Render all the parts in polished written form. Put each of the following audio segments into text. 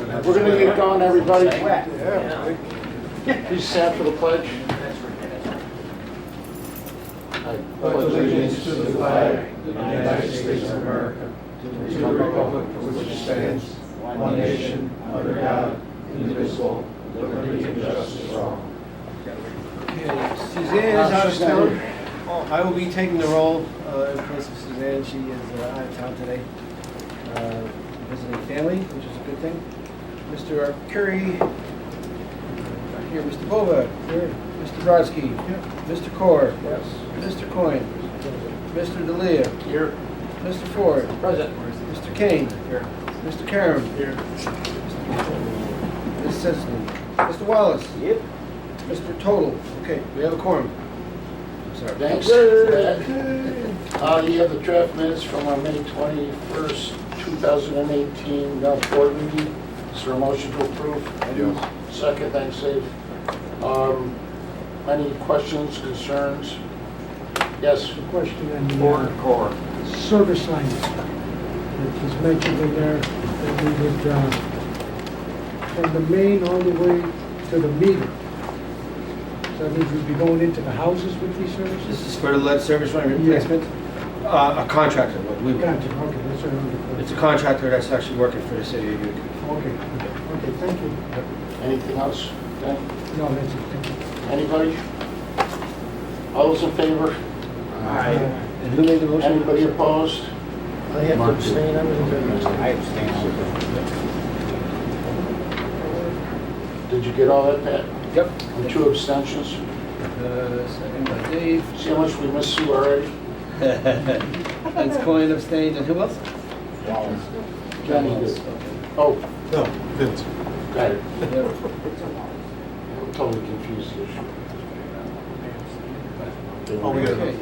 We're going to get going, everybody. Please stand for the pledge. I pledge allegiance to the flag of the United States of America, to the republic for which it stands, one nation, under God, indivisible, with liberty and justice for all. Okay, Suzanne is out of town. I will be taking the role in place of Suzanne. She is out of town today, visiting family, which is a good thing. Mr. Curry, here, Mr. Bova, here, Mr. Brodsky, Mr. Core, Yes. Mr. Coyne, Mr. D'Elia, Here. Mr. Ford, Present. Mr. Kane, Here. Mr. Karam, Here. Ms. Senslin, Mr. Wallace, Yep. Mr. Total. Okay, we have a quorum. Sorry. Thanks. You have the draft minutes from our May 21st, 2018 board meeting. Is there a motion to approve? I do. Second, thanks, Dave. Any questions, concerns? Yes. Question on the Board core. service lines. It was mentioned in there that we would, from the main all the way to the meter. So that means we'd be going into the houses with these services? This is for the lead service line replacement? A contractor would. We would. Gotcha, okay, that's what I'm It's a contractor that's actually working for the city of Utica. Okay, thank you. Anything else? Okay. No, that's it, thank you. Anybody? All those in favor? And who made the motion? Anybody opposed? I have to abstain, I abstain. Did you get all that, Pat? Yep. And 2 abstentions? Second by Dave. See how much we missed you already? That's Coyne abstained, and who else? Johnny did. Oh, No, Vince. got it. Yep. I'm totally confused here. Oh, we got Okay.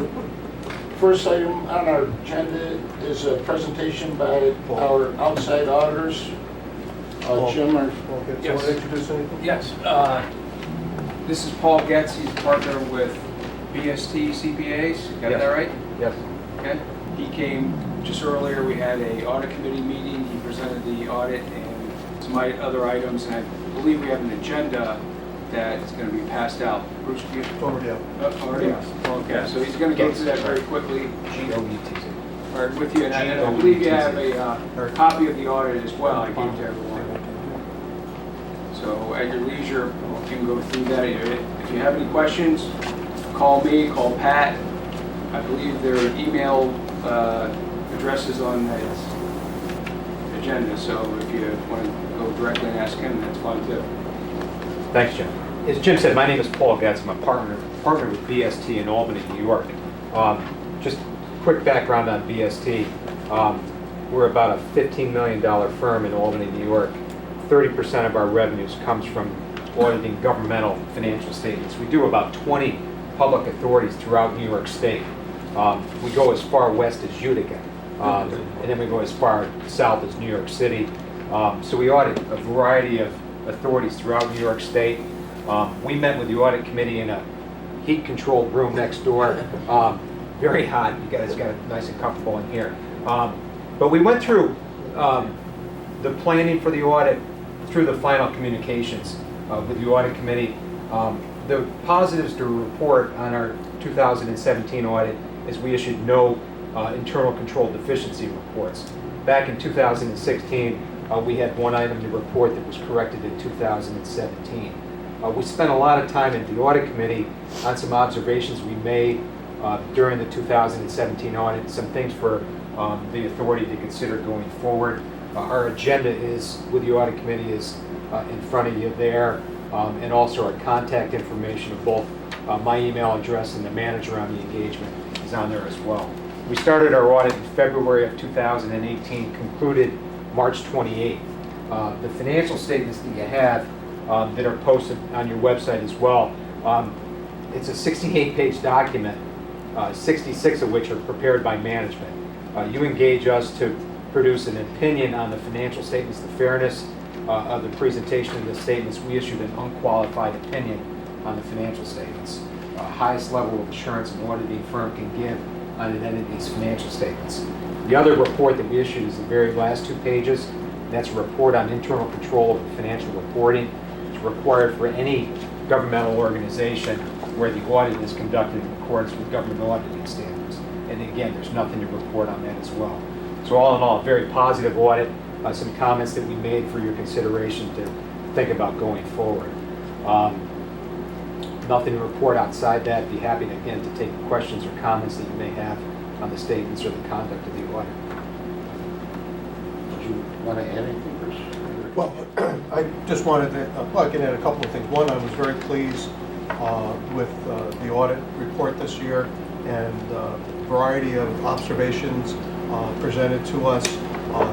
it. First item on our agenda is a presentation by our outside auditors. Jim, or Okay, so Yes. want to introduce anything? Yes, this is Paul Getz, he's a partner with BST CPAs, got that right? Yes. Okay. He came just earlier, we had a audit committee meeting, he presented the audit and some other items, and I believe we have an agenda that is going to be passed out. Bruce, do you? Already up. Already? Okay, so he's going to go through that very quickly. Or with you, and I believe you have a copy of the audit as well, I gave to everyone. So at your leisure, you can go through that. If you have any questions, call me, call Pat. I believe their email address is on the agenda, so if you want to go directly and ask him, that's fine too. Thanks, Jim. As Jim said, my name is Paul Getz. I'm a partner with BST in Albany, New York. Just quick background on BST. We're about a $15 million firm in Albany, New York. 30% of our revenues comes from auditing governmental financial statements. We do about 20 public authorities throughout New York State. We go as far west as Utica, and then we go as far south as New York City. So we audit a variety of authorities throughout New York State. We met with the audit committee in a heat-controlled room next door. Very hot. You guys got it nice and comfortable in here. But we went through the planning for the audit through the final communications with the audit committee. The positives to report on our 2017 audit is we issued no internal control deficiency reports. Back in 2016, we had one item to report that was corrected in 2017. We spent a lot of time at the audit committee on some observations we made during the 2017 audit, some things for the authority to consider going forward. Our agenda is, with the audit committee, is in front of you there, and also our contact information of both my email address and the manager on the engagement is on there as well. We started our audit in February of 2018, concluded March 28th. The financial statements that you have that are posted on your website as well, it's a 68-page document, 66 of which are prepared by management. You engage us to produce an opinion on the financial statements, the fairness of the presentation of the statements. We issued an unqualified opinion on the financial statements. Highest level of assurance an auditing firm can give on an entity's financial statements. The other report that we issued is the very last 2 pages. and that's a report on internal control over financial reporting. It's required for any governmental organization where the audit is conducted in accordance with government auditing standards. And again, there's nothing to report on that as well. So all in all, a very positive audit. Some comments that we made for your consideration to think about going forward. Nothing to report outside that. Be happy to, again, to take questions or comments that you may have on the statements or the conduct of the audit. Did you want to add anything, Chris? Well, I just wanted to, I can add a couple of things. One, I was very pleased with the audit report this year and a variety of observations presented to us,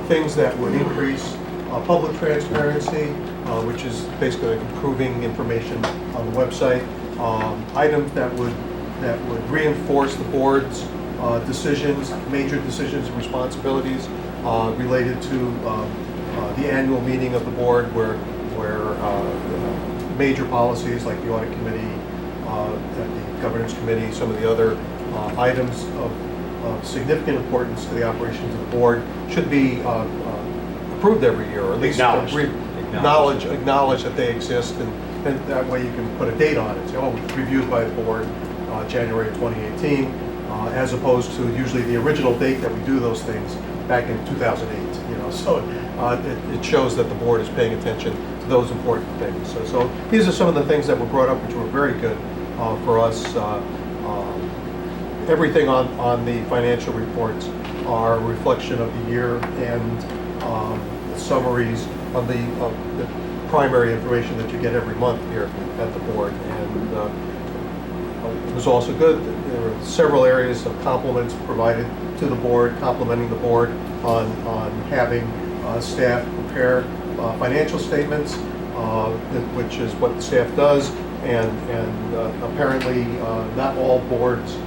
things that would increase public transparency, which is basically improving information on the website, items that would reinforce the board's decisions, major decisions and responsibilities related to the annual meeting of the board, where major policies like the audit committee, the governance committee, some of the other items of significant importance to the operations of the board should be approved every year, or at least acknowledge that they exist, and that way you can put a date on it. Say, oh, reviewed by the board January of 2018, as opposed to usually the original date that we do those things back in 2008. You know, so it shows that the board is paying attention to those important things. So these are some of the things that were brought up, which were very good for us. Everything on the financial reports are a reflection of the year and summaries of the primary information that you get every month here at the board. And it was also good. There were several areas of compliments provided to the board, complimenting the board on having staff prepare financial statements, which is what the staff does. And apparently not all boards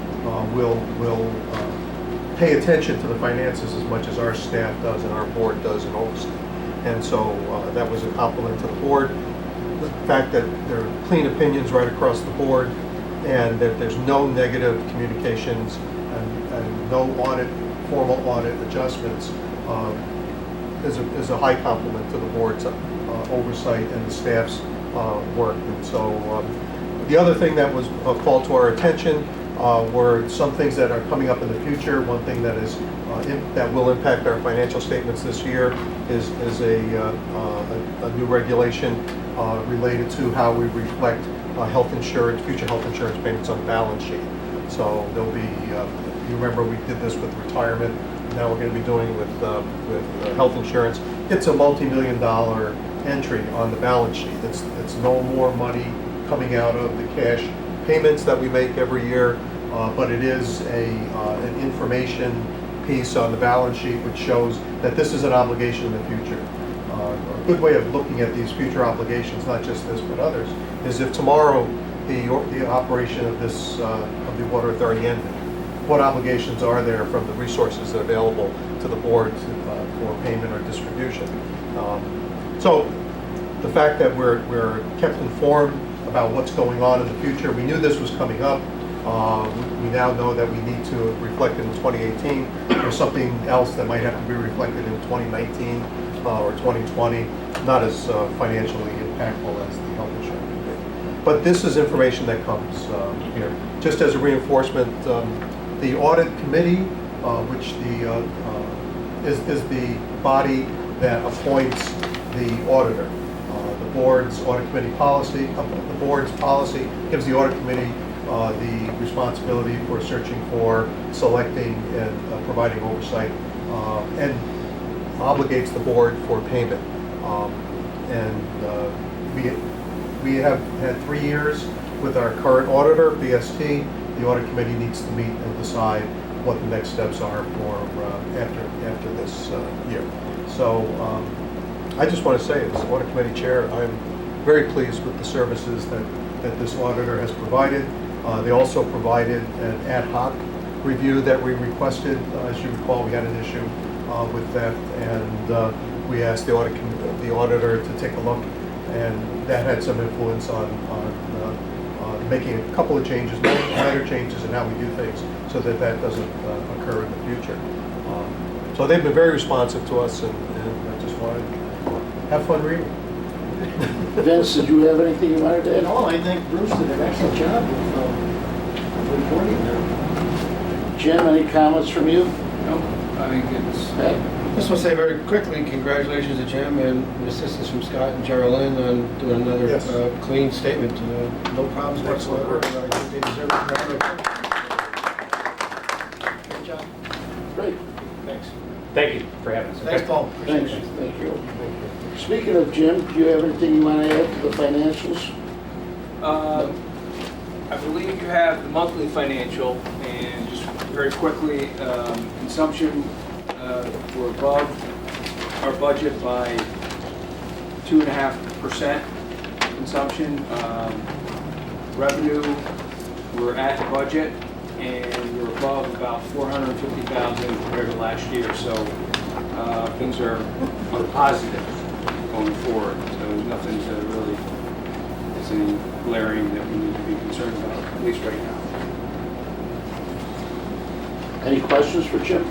will pay attention to the finances as much as our staff does and our board does in oversight. And so that was a compliment to the board. The fact that there are clean opinions right across the board, and that there's no negative communications and no formal audit adjustments is a high compliment to the board's oversight and the staff's work. And so the other thing that was called to our attention were some things that are coming up in the future. One thing that is that will impact our financial statements this year is a new regulation related to how we reflect health insurance, future health insurance payments on the balance sheet. So there'll be, you remember we did this with retirement. Now we're going to be doing it with health insurance. It's a multi-million-dollar entry on the balance sheet. It's no more money coming out of the cash payments that we make every year, but it is an information piece on the balance sheet which shows that this is an obligation in the future. A good way of looking at these future obligations, not just this but others, is if tomorrow the operation of this of the water authority ended, what obligations are there from the resources that are available to the board for payment or distribution? So the fact that we're kept informed about what's going on in the future, we knew this was coming up. We now know that we need to reflect it in 2018. There's something else that might have to be reflected in 2019 or 2020, not as financially impactful as the health insurance would be. But this is information that comes here. Just as a reinforcement, the audit committee, which is the body that appoints the auditor. The board's audit committee policy, the board's policy gives the audit committee the responsibility for searching for, selecting, and providing oversight, and obligates the board for payment. We have had 3 years with our current auditor, BST. The audit committee needs to meet and decide what the next steps are for after this year. So I just want to say, as audit committee chair, I'm very pleased with the services that this auditor has provided. They also provided an ad hoc review that we requested. As you recall, we had an issue with that, and we asked the auditor to take a look, and that had some influence on making a couple of changes, minor changes in how we do things, so that doesn't occur in the future. So they've been very responsive to us, and I just wanted Have fun reading. Vince, did you have anything you wanted to add? No, I think Bruce did an excellent job of reporting there. Jim, any comments from you? No, I think it's, Pat? just want to say very quickly, congratulations to Jim and the assistance from Scott and Geraldine on doing another Yes. clean statement. No problems whatsoever. I think they deserve it. Great job. Great. Thanks. Thank you for having us. okay? Thanks, Paul. Appreciate Thanks, it. thank you. Speaking of Jim, do you have anything you want to add to the financials? I believe you have the monthly financial, and just very quickly, consumption, we're above our budget by 2.5% consumption. Revenue, we're at the budget, and we're above about 450,000 compared to last year, so things are positive going forward. So there's nothing to really, it's any glaring that we need to be concerned about, at least right now. Any questions for Jim?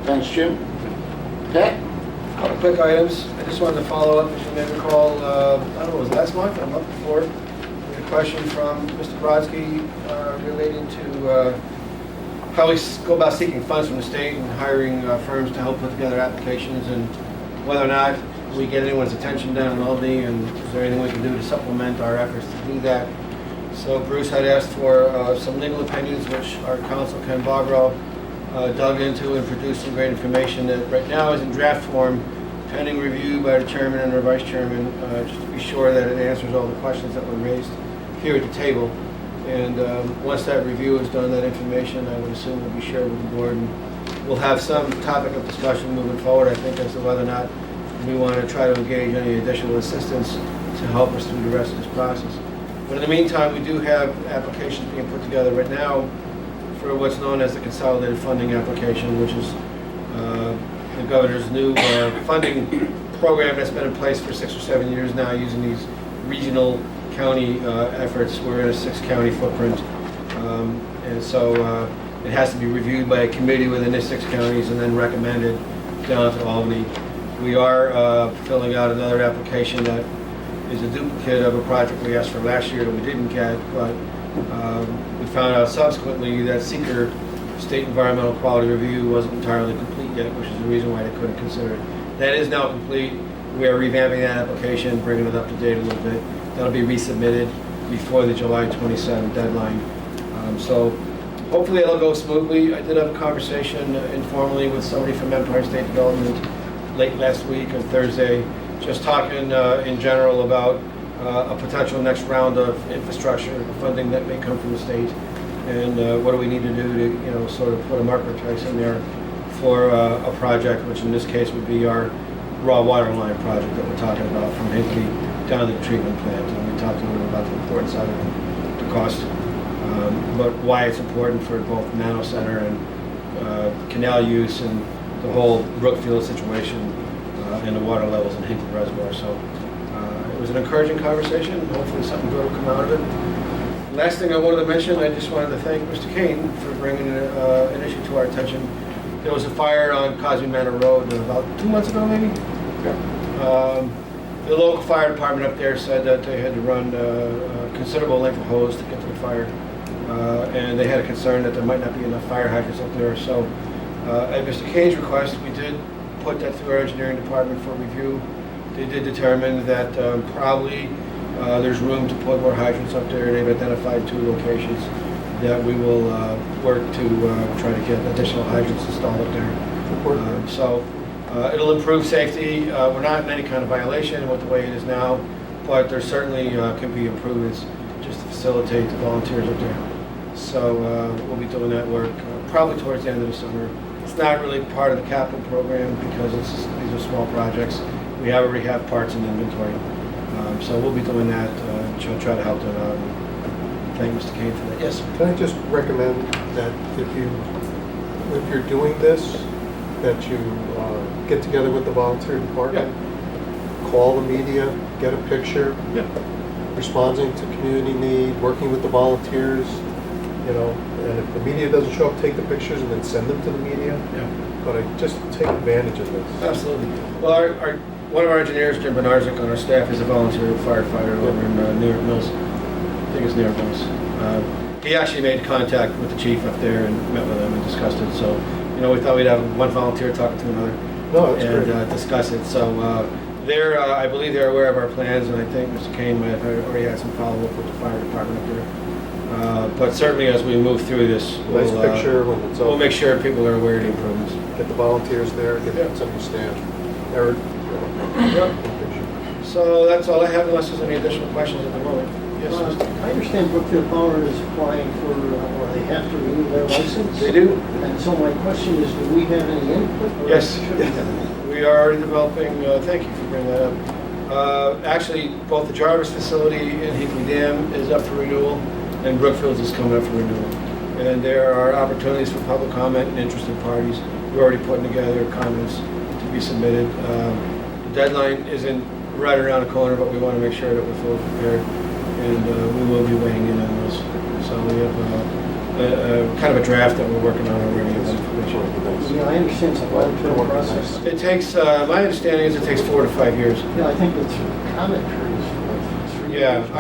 Thanks, Jim. Pat? Couple quick items. I just wanted to follow up, as you may recall, I don't know, it was last month or a month before, we had a question from Mr. Brodsky relating to how we go about seeking funds from the state and hiring firms to help put together applications, and whether or not we get anyone's attention down in Albany, and is there anything we can do to supplement our efforts to do that. So Bruce had asked for some legal opinions, which our counsel, Ken Bogro, dug into and produced some great information that right now is in draft form, pending review by the chairman and the vice chairman, just to be sure that it answers all the questions that were raised here at the table. And once that review is done, that information, I would assume, will be shared with the board. And we'll have some topic of discussion moving forward, I think, as to whether or not we want to try to engage any additional assistance to help us through the rest of this process. But in the meantime, we do have applications being put together right now for what's known as the Consolidated Funding Application, which is the governor's new funding program that's been in place for 6 or 7 years now, using these regional county efforts. We're in a 6-county footprint, and so it has to be reviewed by a committee within the 6 counties and then recommended down to Albany. We are filling out another application that is a duplicate of a project we asked for last year that we didn't get, but we found out subsequently that SEEKR, State Environmental Quality Review, wasn't entirely complete yet, which is the reason why they couldn't consider it. That is now complete. We are revamping that application, bringing it up to date a little bit. That'll be resubmitted before the July 27th deadline. So hopefully it'll go smoothly. I did have a conversation informally with somebody from Empire State Development late last week on Thursday, just talking in general about a potential next round of infrastructure funding that may come from the state, and what do we need to do to, sort of put a marker price in there for a project, which in this case would be our raw water line project that we're talking about from Hinckley down to the treatment plant. And we talked a little about the importance of it, the cost, but why it's important for both Nano Center and canal use and the whole Brookfield situation and the water levels in Hinckley Reservoir. So it was an encouraging conversation. Hopefully something good will come out of it. Last thing I wanted to mention, I just wanted to thank Mr. Kane for bringing an issue to our attention. There was a fire on Cosby Manor Road about 2 months ago, maybe? The local fire department up there said that they had to run a considerable length of hose to get to the fire. And they had a concern that there might not be enough fire hydrants up there. So at Mr. Kane's request, we did put that through our engineering department for review. They did determine that probably there's room to put more hydrants up there. They've identified 2 locations that we will work to try to get additional hydrants installed up there. So it'll improve safety. We're not in any kind of violation with the way it is now, but there certainly can be improvements just to facilitate the volunteers up there. So we'll be doing that work probably towards the end of the summer. It's not really part of the capital program because these are small projects. We already have parts in inventory. So we'll be doing that to try to help them out. Thank Mr. Kane for that. Yes, sir. Can I just recommend that if you're doing this, that you get together with the volunteer department, call the media, get a picture, responding to community need, working with the volunteers, and if the media doesn't show up, take the pictures and then send them to the media. but I just take advantage of this. Absolutely. Well, one of our engineers, Jim Benarzik, on our staff is a volunteer firefighter over in New York Mills. I think it's New York Mills. He actually made contact with the chief up there and met with him and discussed it. So, we thought we'd have one volunteer talking to another. No, that's and great. Discuss it. So I believe they're aware of our plans, and I think Mr. Kane might have already had some follow-up with the fire department up there. But certainly as we move through this, Nice picture when it's we'll over. make sure people are aware of the improvements. Get the volunteers there, get somebody stand. Eric, picture. So that's all I have unless there's any additional questions at the moment. Yes, Mr. I understand Brookfield Power is applying for, or they have to renew their license. They do. And so my question is, do we have any input? or Yes. should we have any? We are already developing, thank you for bringing that up. Actually, both the Jarvis facility in Hinkley Dam is up for renewal, and Brookfield's is coming up for renewal. And there are opportunities for public comment and interested parties. We're already putting together comments to be submitted. The deadline isn't right around the corner, but we want to make sure that we're fully prepared, and we will be weighing in on those. So we have kind of a draft that we're working on already of that information. Yeah, I understand it's a long-term process. It takes, my understanding is it takes 4 to 5 years. Yeah, I think it's comment periods for like 3 Yeah, years.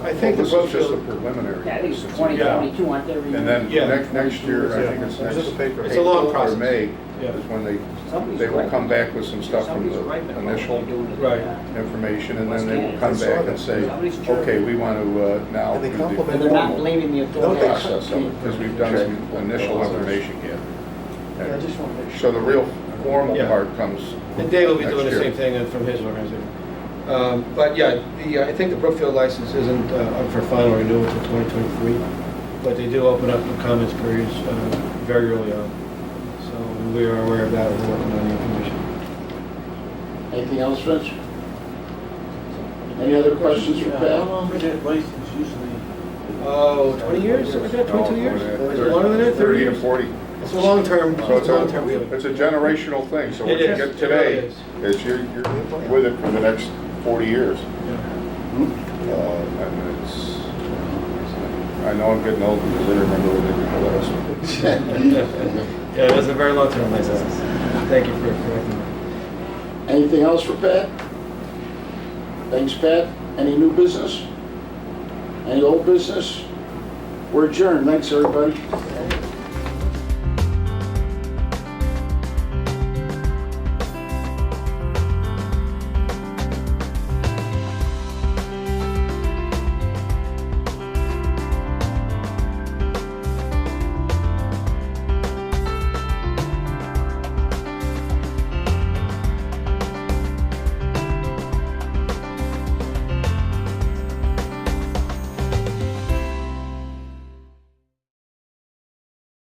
I think the This is just a Brookfield, preliminary. Yeah, I think it's 2022, aren't they? And then Yeah. next year, I think it's It was in the next paper. It's a long April or process. May Yeah. is when they Somebody's will right. come back with some stuff from Somebody's right, the but initial they're doing it, Right. information, and then they will come back and say, Somebody's true. okay, we want to now And they do compliment And the they're not formal blaming the Don't authority. they- process of it, because we've done some initial information Yeah, I yet. just want to make So sure. the real formal Yeah. part comes and Dave will be next doing the year. same thing from his organization. But yeah, I think the Brookfield license isn't up for final renewal until 2023, but they do open up the comments periods very early on. So we are aware of that, and we're working on the information. Anything else, Rich? Any other questions for How Pat? long is that license usually? Oh, 20 years, something like that, 22 years? Is it longer than that, 30 30 to years? 40. It's a long-term, So it's long-term a, deal. it's a generational thing, so It what you is. get It today really is. is you're with it for the next 40 years. Yeah. And it's, I know I'm getting old because I remember when they did the last one. Yeah, it was a very long-term license. Thank you for correcting me. Anything else for Pat? Thanks, Pat. Any new business? Any old business? We're adjourned. Thanks, everybody.